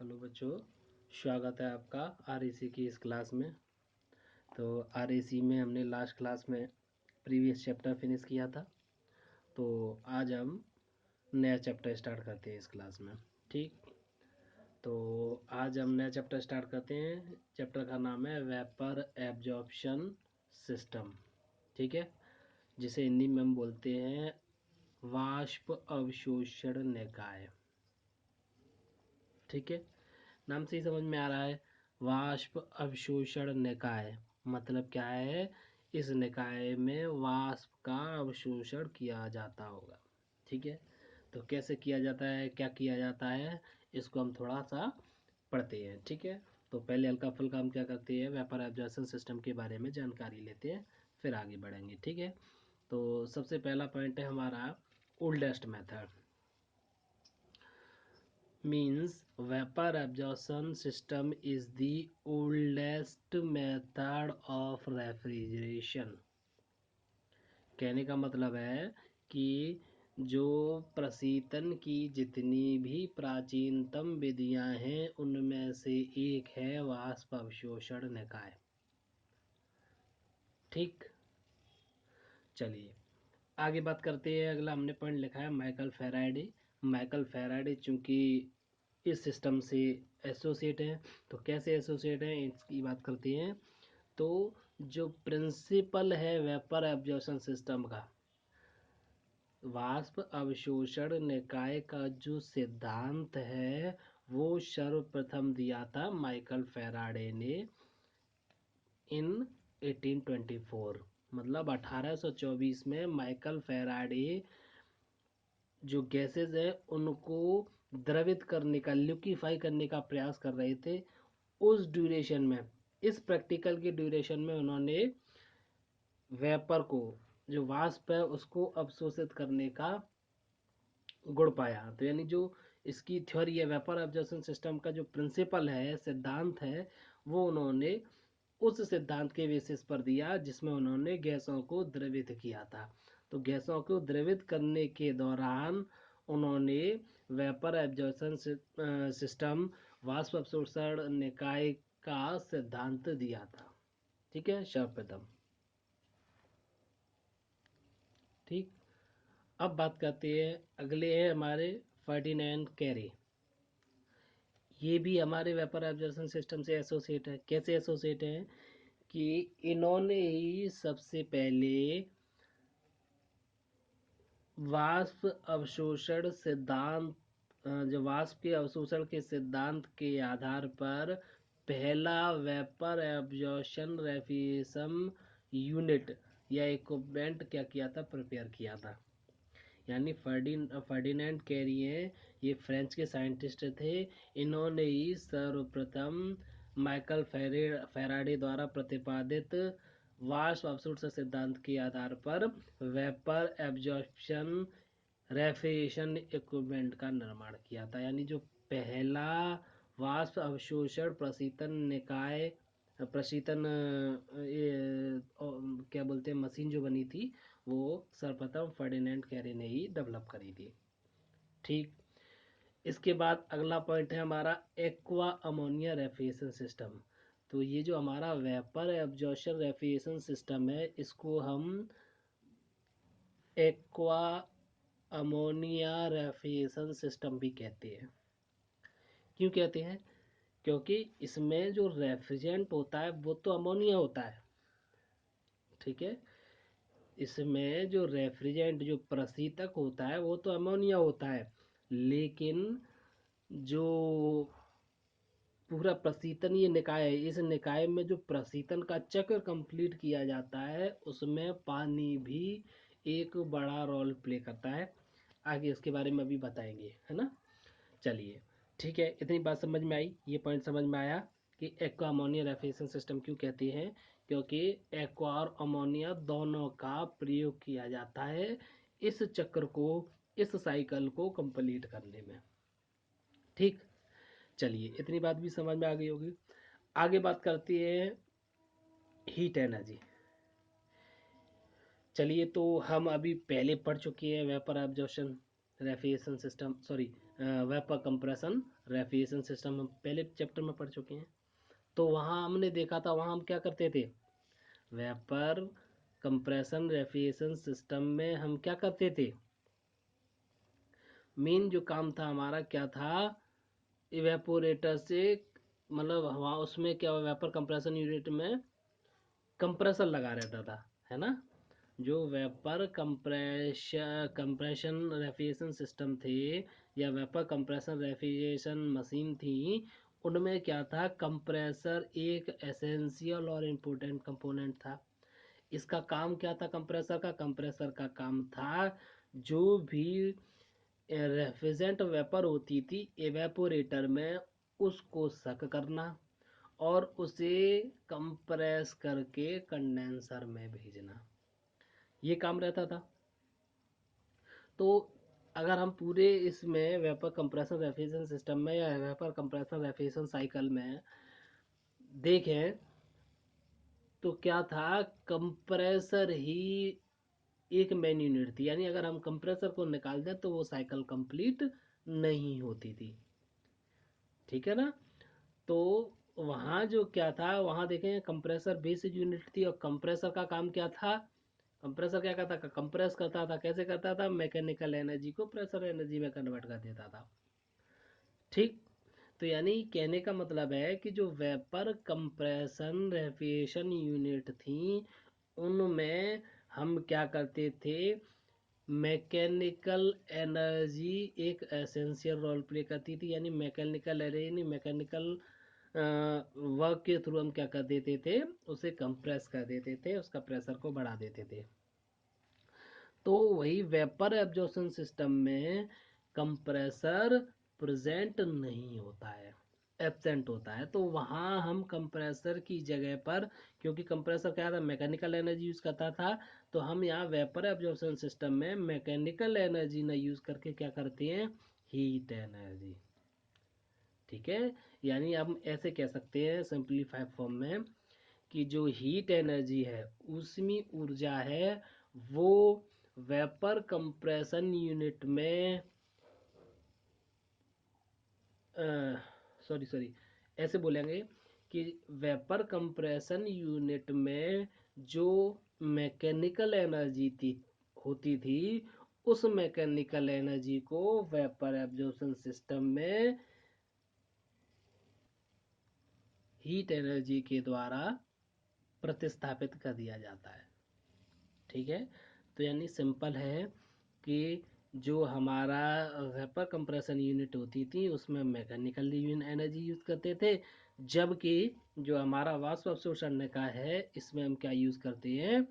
Hello बच्चों, स्वागत है आपका आरएसी की इस क्लास में। तो आरएसी में हमने लास्ट क्लास में प्रीवियस चैप्टर फिनिश किया था। तो आज हम नया चैप्टर स्टार्ट करते हैं इस क्लास में। ठीक, तो आज हम नया चैप्टर स्टार्ट करते हैं। चैप्टर का नाम है वेपर एब्जॉर्प्शन सिस्टम। ठीक है, जिसे हिंदी में हम बोलते हैं वाष्प अवशोषण निकाय। ठीक है, नाम से ही समझ में आ रहा है। वाष्प अवशोषण निकाय मतलब क्या है? इस निकाय में वाष्प का अवशोषण किया जाता होगा। ठीक है, तो कैसे किया जाता है, क्या किया जाता है, इसको हम थोड़ा सा पढ़ते हैं। ठीक है, तो पहले हल्का फुल्का हम क्या करते हैं, वेपर एब्जॉर्प्शन सिस्टम के बारे में जानकारी लेते हैं, फिर आगे बढ़ेंगे। ठीक है, तो सबसे पहला पॉइंट है हमारा oldest method. Means vapor absorption system is the oldest method of refrigeration। कहने का मतलब है कि जो प्रशीतन की जितनी भी प्राचीनतम विधियां हैं उनमें से एक है वाष्प अवशोषण निकाय। ठीक, चलिए आगे बात करते हैं। अगला हमने पॉइंट लिखा है माइकल फैराडे। माइकल फैराडे चूंकि इस सिस्टम से एसोसिएट हैं, तो कैसे एसोसिएट हैं इसकी बात करते हैं। तो जो प्रिंसिपल है वेपर एब्जॉर्प्शन सिस्टम का, वाष्प अवशोषण निकाय का जो सिद्धांत है वो सर्वप्रथम दिया था माइकल फैराडे ने इन 1824। मतलब 1824 में माइकल फैराडे जो गैसेस है उनको द्रवित करने का, लिक्विफाई करने का प्रयास कर रहे थे। उस ड्यूरेशन में, इस प्रैक्टिकल के ड्यूरेशन में उन्होंने वेपर को, जो वाष्प है उसको अवशोषित करने का गुण पाया। तो यानी जो इसकी थ्योरी है, वेपर एब्जॉर्प्शन सिस्टम का जो प्रिंसिपल है, सिद्धांत है, वो उन्होंने उस सिद्धांत के बेसिस पर दिया जिसमें उन्होंने गैसों को द्रवित किया था। तो गैसों को द्रवित करने के दौरान उन्होंने वेपर एब्जॉर्प्शन सिस्टम, वाष्प अवशोषण निकाय का सिद्धांत दिया था। ठीक है, सर्वप्रथम। ठीक, अब बात करते हैं, अगले हैं हमारे फर्डिनेंड कैरे। ये भी हमारे वेपर एब्जॉर्प्शन सिस्टम से एसोसिएट है। कैसे एसोसिएट है कि इन्होंने ही सबसे पहले वाष्प अवशोषण सिद्धांत, जो वाष्प के अवशोषण के सिद्धांत के आधार पर पहला वेपर एब्जॉर्प्शन रेफ्रिजरेशन यूनिट या इक्विपमेंट क्या किया था, प्रिपेयर किया था। यानी फर्डिनेंड कैरिए ये फ्रेंच के साइंटिस्ट थे। इन्होंने ही सर्वप्रथम माइकल फैराडे द्वारा प्रतिपादित वाष्प अवशोषण सिद्धांत के आधार पर वेपर एब्जॉर्प्शन रेफ्रिजरेशन इक्विपमेंट का निर्माण किया था। यानी जो पहला वाष्प अवशोषण प्रशीतन निकाय, प्रशीतन क्या बोलते हैं, मशीन जो बनी थी, वो सर्वप्रथम फर्डिनेंड कैरे ने ही डेवलप करी थी। ठीक, इसके बाद अगला पॉइंट है हमारा एक्वा अमोनिया रेफ्रिजरेशन सिस्टम। तो ये जो हमारा वेपर एब्जॉर्प्शन रेफ्रिजरेशन सिस्टम है, इसको हम एक्वा अमोनिया रेफ्रिजरेशन सिस्टम भी कहते हैं। क्यों कहते हैं? क्योंकि इसमें जो रेफ्रिजरेंट होता है वो तो अमोनिया होता है। ठीक है, इसमें जो रेफ्रिजरेंट, जो प्रशीतक होता है वो तो अमोनिया होता है, लेकिन जो पूरा प्रशीतन ये निकाय है, इस निकाय में जो प्रशीतन का चक्र कंप्लीट किया जाता है उसमें पानी भी एक बड़ा रोल प्ले करता है। आगे इसके बारे में अभी बताएंगे, है ना। चलिए ठीक है, इतनी बात समझ में आई, ये पॉइंट समझ में आया कि एक्वा अमोनिया रेफ्रिजरेशन सिस्टम क्यों कहते हैं। क्योंकि एक्वा और अमोनिया दोनों का प्रयोग किया जाता है इस चक्र को, इस साइकिल को कंप्लीट करने में। ठीक, चलिए इतनी बात भी समझ में आ गई होगी। आगे बात करते हैं हीट एनर्जी। चलिए, तो हम अभी पहले पढ़ चुके हैं vapour absorption refrigeration system, sorry vapour compression refrigeration system हम पहले चैप्टर में पढ़ चुके हैं। तो वहाँ हमने देखा था, वहाँ हम क्या करते थे, वेपर कंप्रेशन रेफ्रिजरेशन सिस्टम में हम क्या करते थे, मेन जो काम था हमारा क्या था, इवेपोरेटर से मतलब हवा, उसमें क्या वेपर कंप्रेशन यूनिट में कंप्रेसर लगा रहता था, है ना। जो वेपर कंप्रेशन रेफ्रिजरेशन सिस्टम थे या वेपर कंप्रेशन रेफ्रिजरेशन मशीन थी, उनमें क्या था, कंप्रेसर एक एसेंशियल और इम्पोर्टेंट कंपोनेंट था। इसका काम क्या था, कंप्रेसर का काम था जो भी रेफ्रिजरेंट वेपर होती थी एवेपोरेटर में, उसको सक करना और उसे कंप्रेस करके कंडेंसर में भेजना, ये काम रहता था। तो अगर हम पूरे इसमें वेपर कंप्रेसर रेफ्रिजरेशन सिस्टम में या वेपर कंप्रेसर रेफ्रिजरेशन साइकिल में देखें तो क्या था, कंप्रेसर ही एक मेन यूनिट थी, यानी अगर हम कंप्रेसर को निकाल दें तो वो साइकिल कंप्लीट नहीं होती थी, ठीक है ना। तो वहाँ जो क्या था, वहाँ देखें कंप्रेसर बेसिक यूनिट थी और कंप्रेसर का काम क्या था, कंप्रेसर क्या करता था, कंप्रेस करता था, कैसे करता था, मैकेनिकल एनर्जी को प्रेशर एनर्जी में कन्वर्ट कर देता था, ठीक। तो यानी कहने का मतलब है कि जो वेपर कंप्रेशन रेफ्रिजरेशन यूनिट थी उनमें हम क्या करते थे, मैकेनिकल एनर्जी एक एसेंशियल रोल प्ले करती थी, यानी मैकेनिकल एनर्जी, मैकेनिकल वर्क के थ्रू हम क्या कर देते थे, उसे कंप्रेस कर देते थे, उसका प्रेशर को बढ़ा देते थे। तो वही वेपर एब्जॉर्प्शन सिस्टम में कंप्रेसर प्रेजेंट नहीं होता है, एब्सेंट होता है। तो वहाँ हम कंप्रेसर की जगह पर, क्योंकि कंप्रेसर क्या था, मैकेनिकल एनर्जी यूज़ करता था, तो हम यहाँ वेपर एब्जॉर्प्शन सिस्टम में मैकेनिकल एनर्जी ना यूज़ करके क्या करते हैं, हीट एनर्जी, ठीक है। यानी हम ऐसे कह सकते हैं सिंप्लीफाइड फॉर्म में कि जो हीट एनर्जी है उसमें ऊर्जा है वो वेपर कंप्रेशन यूनिट में, सॉरी ऐसे बोलेंगे कि वेपर कंप्रेशन यूनिट में जो मैकेनिकल एनर्जी थी होती थी, उस मैकेनिकल एनर्जी को वेपर एब्जॉर्प्शन सिस्टम में हीट एनर्जी के द्वारा प्रतिस्थापित कर दिया जाता है, ठीक है। तो यानी सिंपल है कि जो हमारा वेपर कंप्रेशन यूनिट होती थी उसमें मैकेनिकल एनर्जी यूज़ करते थे, जबकि जो हमारा वाष्प अवशोषण निकाय है इसमें हम क्या यूज़ करते हैं,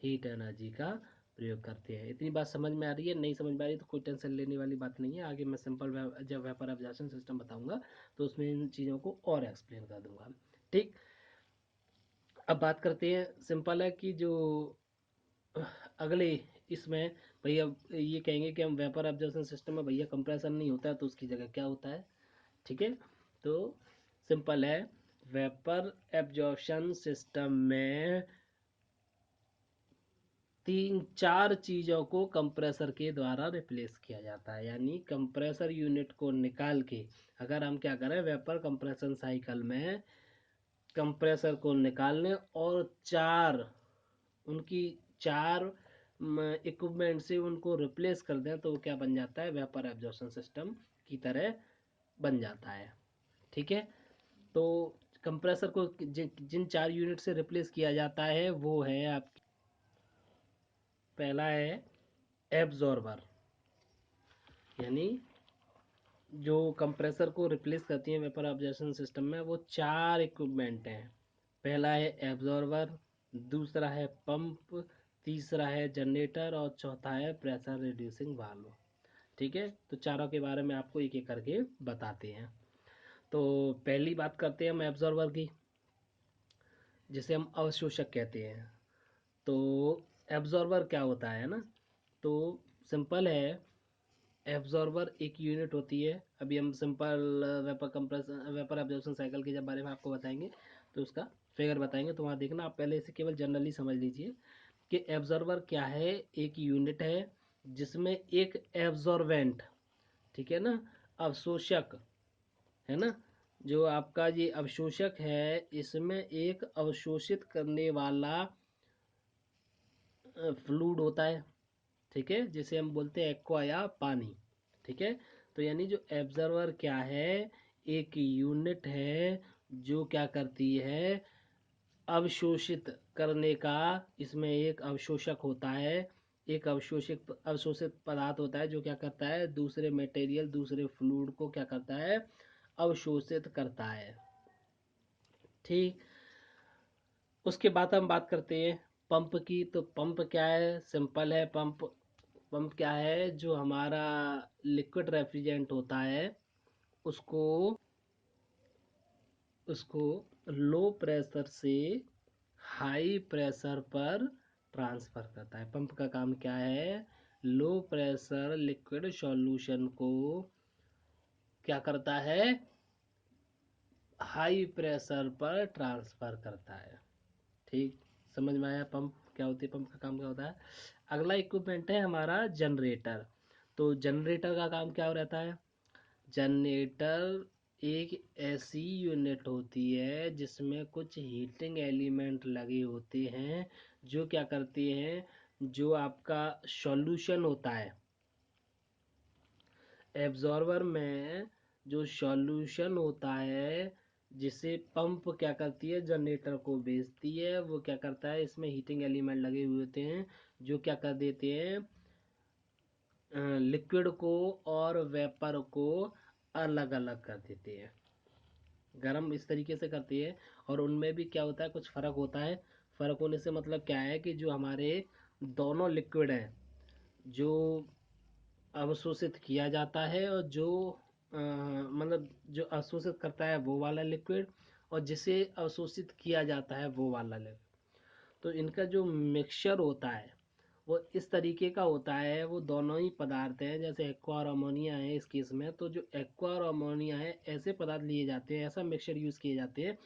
हीट एनर्जी का प्रयोग करते हैं। इतनी बात समझ में आ रही है, नहीं समझ में आ रही तो कोई टेंशन लेने वाली बात नहीं है, आगे मैं सिंपल जब वेपर एब्जॉर्प्शन सिस्टम बताऊंगा तो उसमें इन चीज़ों को और एक्सप्लेन कर दूंगा, ठीक। अब बात करते हैं, सिंपल है कि जो अगले इसमें भैया ये कहेंगे कि हम वेपर एब्जॉर्प्शन सिस्टम में भैया कंप्रेसर नहीं होता है तो उसकी जगह क्या होता है, ठीक है। तो सिंपल है, वेपर एब्जॉर्प्शन सिस्टम में तीन चार चीज़ों को कंप्रेसर के द्वारा रिप्लेस किया जाता है, यानी कंप्रेसर यूनिट को निकाल के अगर हम क्या करें, वेपर कंप्रेशन साइकिल में कंप्रेसर को निकाल लें और उनकी चार इक्विपमेंट से उनको रिप्लेस कर दें तो वो क्या बन जाता है, वेपर एब्जॉर्प्शन सिस्टम की तरह बन जाता है, ठीक है। तो कंप्रेसर को जिन चार यूनिट से रिप्लेस किया जाता है वो है आप, पहला है एब्जॉर्बर, यानी जो कंप्रेसर को रिप्लेस करती है वेपर एब्जॉर्प्शन सिस्टम में वो चार इक्विपमेंट हैं। पहला है एब्जॉर्बर, दूसरा है पंप, तीसरा है जनरेटर और चौथा है प्रेशर रिड्यूसिंग वाल्व, ठीक है। तो चारों के बारे में आपको एक एक करके बताते हैं। तो पहली बात करते हैं हम एब्जॉर्बर की, जिसे हम अवशोषक कहते हैं। तो एब्जॉर्बर क्या होता है ना, तो सिंपल है, एब्जॉर्बर एक यूनिट होती है। अभी हम सिंपल वेपर एब्जॉर्प्शन साइकिल के जब बारे में आपको बताएंगे तो उसका फिगर बताएंगे, तो वहाँ देखना, आप पहले इसे केवल जनरली समझ लीजिए कि एब्जॉर्बर क्या है, एक यूनिट है जिसमें एक एब्जॉर्बेंट, ठीक है ना, अवशोषक है ना, जो आपका ये अवशोषक है, इसमें एक अवशोषित करने वाला फ्लूइड होता है, ठीक है, जिसे हम बोलते हैं एक्वा या पानी, ठीक है। तो यानी जो एब्जर्वर क्या है, एक यूनिट है जो क्या करती है, अवशोषित करने का, इसमें एक अवशोषक होता है, एक अवशोषित अवशोषित पदार्थ होता है जो क्या करता है, दूसरे मटेरियल दूसरे फ्लूइड को क्या करता है, अवशोषित करता है, ठीक। उसके बाद हम बात करते हैं पंप की। तो पंप क्या है, सिंपल है। पंप पंप क्या है, जो हमारा लिक्विड रेफ्रिजरेंट होता है उसको उसको लो प्रेशर से हाई प्रेशर पर ट्रांसफ़र करता है। पंप का काम क्या है, लो प्रेशर लिक्विड सॉल्यूशन को क्या करता है, हाई प्रेशर पर ट्रांसफ़र करता है, ठीक। समझ में आया पंप क्या होती है, पंप का काम क्या होता है। अगला इक्विपमेंट है हमारा जनरेटर। तो जनरेटर का काम क्या रहता है, जनरेटर एक ऐसी यूनिट होती है जिसमें कुछ हीटिंग एलिमेंट लगे होते हैं, जो क्या करते हैं, जो आपका सॉल्यूशन होता है एब्जॉर्बर में, जो सॉल्यूशन होता है जिसे पंप क्या करती है, जनरेटर को भेजती है, वो क्या करता है, इसमें हीटिंग एलिमेंट लगे हुए होते हैं जो क्या कर देते हैं, लिक्विड को और वेपर को अलग अलग कर देते हैं, गर्म इस तरीके से करती है। और उनमें भी क्या होता है, कुछ फ़र्क होता है। फ़र्क होने से मतलब क्या है कि जो हमारे दोनों लिक्विड हैं, जो अवशोषित किया जाता है और जो मतलब जो अवशोषित करता है वो वाला लिक्विड, और जिसे अवशोषित किया जाता है वो वाला लिक्विड, तो इनका जो मिक्सचर होता है वो इस तरीके का होता है। वो दोनों ही पदार्थ हैं, जैसे एक्वा और अमोनिया है इस केस में, तो जो एक्वा और अमोनिया है ऐसे पदार्थ लिए जाते हैं, ऐसा मिक्सचर यूज़ किए जाते हैं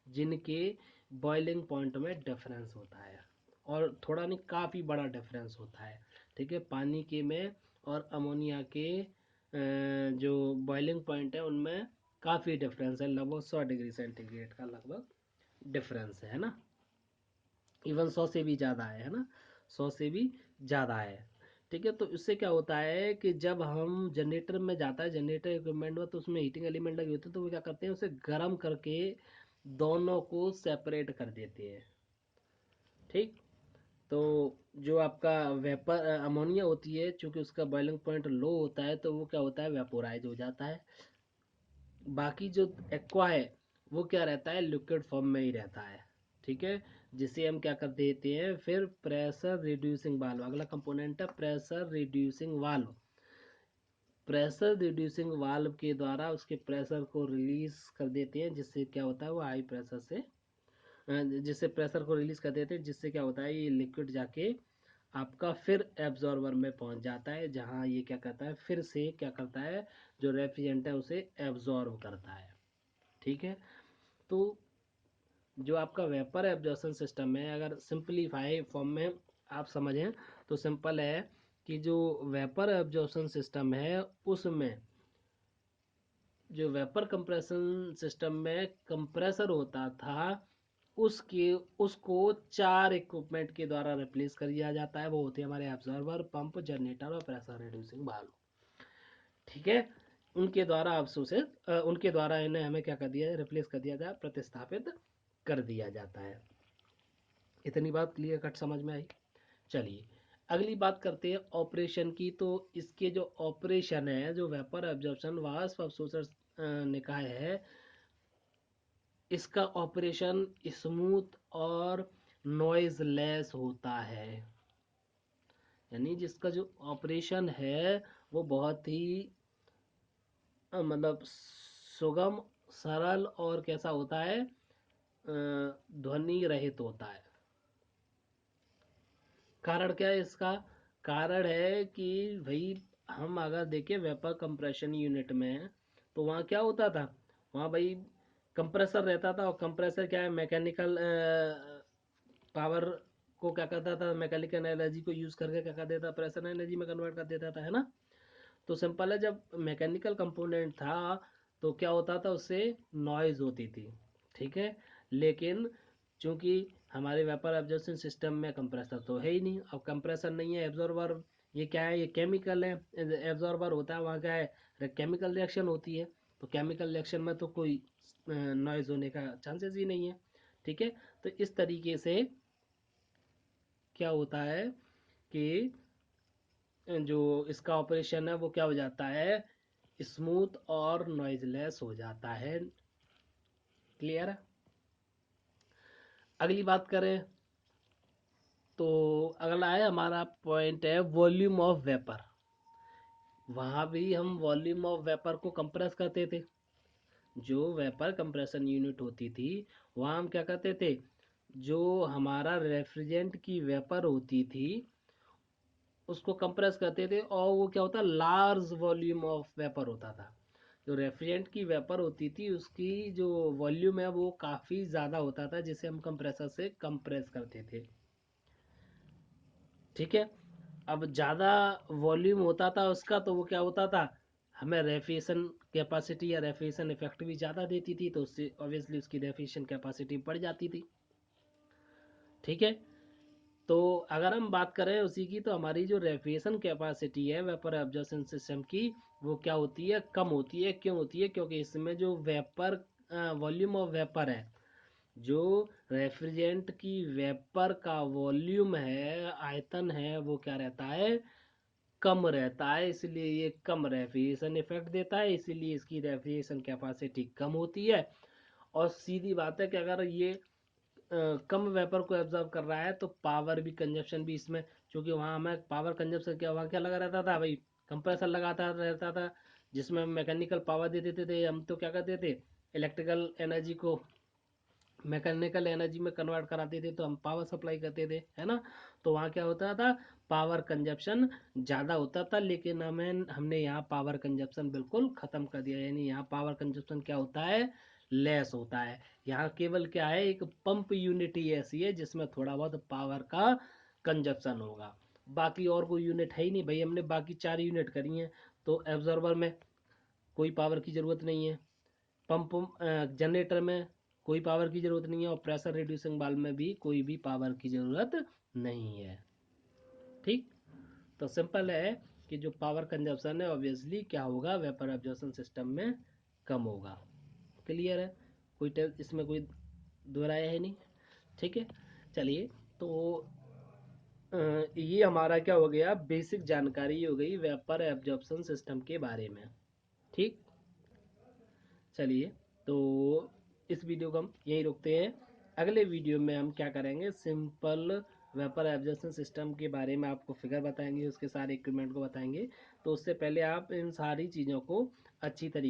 जिनके बॉइलिंग पॉइंट में डिफरेंस होता है, और थोड़ा नहीं काफ़ी बड़ा डिफरेंस होता है, ठीक है। पानी के में और अमोनिया के जो बॉइलिंग पॉइंट है उनमें काफ़ी डिफरेंस है, लगभग 100 डिग्री सेंटीग्रेड का लगभग डिफरेंस है ना, इवन 100 से भी ज़्यादा है ना, 100 से भी ज़्यादा है, ठीक है। तो इससे क्या होता है कि जब हम जनरेटर में जाता है, जनरेटर इक्विपमेंट में, तो उसमें हीटिंग एलिमेंट लगे होते हैं, तो वो क्या करते हैं, उसे गर्म करके दोनों को सेपरेट कर देते हैं, ठीक। तो जो आपका वेपर अमोनिया होती है, चूंकि उसका बॉइलिंग पॉइंट लो होता है, तो वो क्या होता है, वेपोराइज हो जाता है। बाकी जो एक्वा है वो क्या रहता है, लिक्विड फॉर्म में ही रहता है, ठीक है। जिसे हम क्या कर देते हैं, फिर प्रेशर रिड्यूसिंग वाल्व, अगला कंपोनेंट है pressure reducing valve. Pressure reducing valve के द्वारा उसके प्रेशर को रिलीज कर देते हैं, जिससे क्या होता है, वो हाई प्रेशर से जिससे प्रेशर को रिलीज कर देते हैं, जिससे क्या होता है, ये लिक्विड जाके आपका फिर एब्जॉर्बर में पहुंच जाता है, जहां ये क्या करता है, फिर से क्या करता है, जो रेफ्रिजरेंट है उसे एब्जॉर्ब करता है, ठीक है। तो जो आपका वेपर एब्जॉर्प्शन सिस्टम है, अगर सिंपलीफाई फॉर्म में आप समझें तो सिंपल है कि जो वेपर एब्जॉर्प्शन सिस्टम है उसमें जो वेपर कंप्रेशन सिस्टम में कंप्रेसर होता था, उसके उसको 4 इक्विपमेंट के द्वारा रिप्लेस कर दिया जाता है। वो होते हैं हमारे एब्जॉर्बर, पंप, जनरेटर और प्रेशर रिड्यूसिंग वाल्व, ठीक है। उनके द्वारा अवशोषित उनके द्वारा इन्हें हमें क्या कर दिया जाए, रिप्लेस कर दिया जाए, प्रतिस्थापित कर दिया जाता है। इतनी बात क्लियर कट समझ में आई। चलिए अगली बात करते हैं ऑपरेशन की। तो इसके जो ऑपरेशन है, जो वेपर एब्जॉर्प्शन वाष्प अवशोषण निकाय है, इसका ऑपरेशन स्मूथ और नॉइजलेस होता है। यानी जिसका जो ऑपरेशन है वो बहुत ही मतलब सुगम, सरल और कैसा होता है, ध्वनि रहित होता है। कारण क्या है इसका, कारण है कि भाई हम अगर देखें वेपर कंप्रेशन यूनिट में, तो वहाँ क्या होता था, वहाँ भाई कंप्रेसर रहता था, और कंप्रेसर क्या है, मैकेनिकल पावर को क्या करता था, मैकेनिकल एनर्जी को यूज़ करके क्या कर देता, प्रेशर एनर्जी में कन्वर्ट कर देता था, है ना। तो सिंपल है, जब मैकेनिकल कंपोनेंट था तो क्या होता था, उससे नॉइज़ होती थी, ठीक है। लेकिन चूंकि हमारे वेपर एब्जॉर्प्शन सिस्टम में कंप्रेसर तो है ही नहीं, अब कंप्रेसर नहीं है, एब्जॉर्बर, ये क्या है, ये केमिकल है, एब्जॉर्बर होता है, वहाँ क्या है, केमिकल रिएक्शन होती है, तो केमिकल रिएक्शन में तो कोई नॉइज़ होने का चांसेस ही नहीं है, ठीक है। तो इस तरीके से क्या होता है कि जो इसका ऑपरेशन है वो क्या हो जाता है, स्मूथ और नॉइजलेस हो जाता है। क्लियर है। अगली बात करें तो अगला है हमारा पॉइंट है वॉल्यूम ऑफ वेपर। वहाँ भी हम वॉल्यूम ऑफ वेपर को कंप्रेस करते थे। जो वेपर कंप्रेशन यूनिट होती थी वहाँ हम क्या करते थे, जो हमारा रेफ्रिजरेंट की वेपर होती थी उसको कंप्रेस करते थे, और वो क्या होता, लार्ज वॉल्यूम ऑफ वेपर होता था। जो रेफ्रिजरेंट की वेपर होती थी उसकी जो वॉल्यूम है वो काफ़ी ज़्यादा होता था, जिसे हम कंप्रेसर से कंप्रेस करते थे, ठीक है। अब ज़्यादा वॉल्यूम होता था उसका तो वो क्या होता था, हमें रेफ्रिजरेशन कैपेसिटी या रेफ्रिजरेशन इफेक्ट भी ज़्यादा देती थी, तो उससे ऑब्वियसली उसकी रेफ्रिजरेशन कैपेसिटी बढ़ जाती थी, ठीक है। तो अगर हम बात करें उसी की, तो हमारी जो रेफ्रिजरेशन कैपेसिटी है वेपर एब्जॉर्प्शन सिस्टम की, वो क्या होती है, कम होती है। क्यों होती है, क्योंकि इसमें जो वेपर वॉल्यूम ऑफ वेपर है, जो रेफ्रिजरेंट की वेपर का वॉल्यूम है, आयतन है, वो क्या रहता है, कम रहता है, इसलिए ये कम रेफ्रिजरेशन इफेक्ट देता है, इसीलिए इसकी रेफ्रिजरेशन कैपेसिटी कम होती है। और सीधी बात है कि अगर ये कम वेपर को एब्जॉर्ब कर रहा है तो पावर भी कंजप्शन भी इसमें, क्योंकि वहाँ हमें पावर कंजप्शन क्या, वहाँ क्या लगा रहता था भाई, कंप्रेसर लगाता रहता था, जिसमें हम मैकेनिकल पावर दे देते थे। हम तो क्या करते थे, इलेक्ट्रिकल एनर्जी को मैकेनिकल एनर्जी में कन्वर्ट कराते थे, तो हम पावर सप्लाई करते थे, है ना। तो वहाँ क्या होता था, पावर कंजप्शन ज़्यादा होता था, लेकिन हमने यहाँ पावर कंजप्शन बिल्कुल ख़त्म कर दिया, यानी यहाँ पावर कंजप्शन क्या होता है, लेस होता है। यहाँ केवल क्या है, एक पंप यूनिट ही ऐसी है जिसमें थोड़ा बहुत पावर का कंजप्शन होगा, बाकी और कोई यूनिट है ही नहीं भाई। हमने बाकी 4 यूनिट करी हैं, तो एब्जॉर्बर में कोई पावर की ज़रूरत नहीं है, पंप जनरेटर में कोई पावर की ज़रूरत नहीं है, और प्रेशर रिड्यूसिंग वाल्व में भी कोई भी पावर की ज़रूरत नहीं है, ठीक। तो सिंपल है कि जो पावर कंजप्शन है ऑब्वियसली क्या होगा, वेपर एब्जॉर्प्शन सिस्टम में कम होगा। क्लियर है, इसमें कोई दो राय है नहीं, ठीक है। चलिए, तो ये हमारा क्या हो गया, बेसिक जानकारी हो गई वेपर एब्जॉर्प्शन सिस्टम के बारे में, ठीक। चलिए, तो इस वीडियो को हम यहीं रोकते हैं। अगले वीडियो में हम क्या करेंगे, सिंपल वेपर एब्जॉर्प्शन सिस्टम के बारे में आपको फिगर बताएंगे, उसके सारे इक्विपमेंट को बताएंगे। तो उससे पहले आप इन सारी चीज़ों को अच्छी तरीके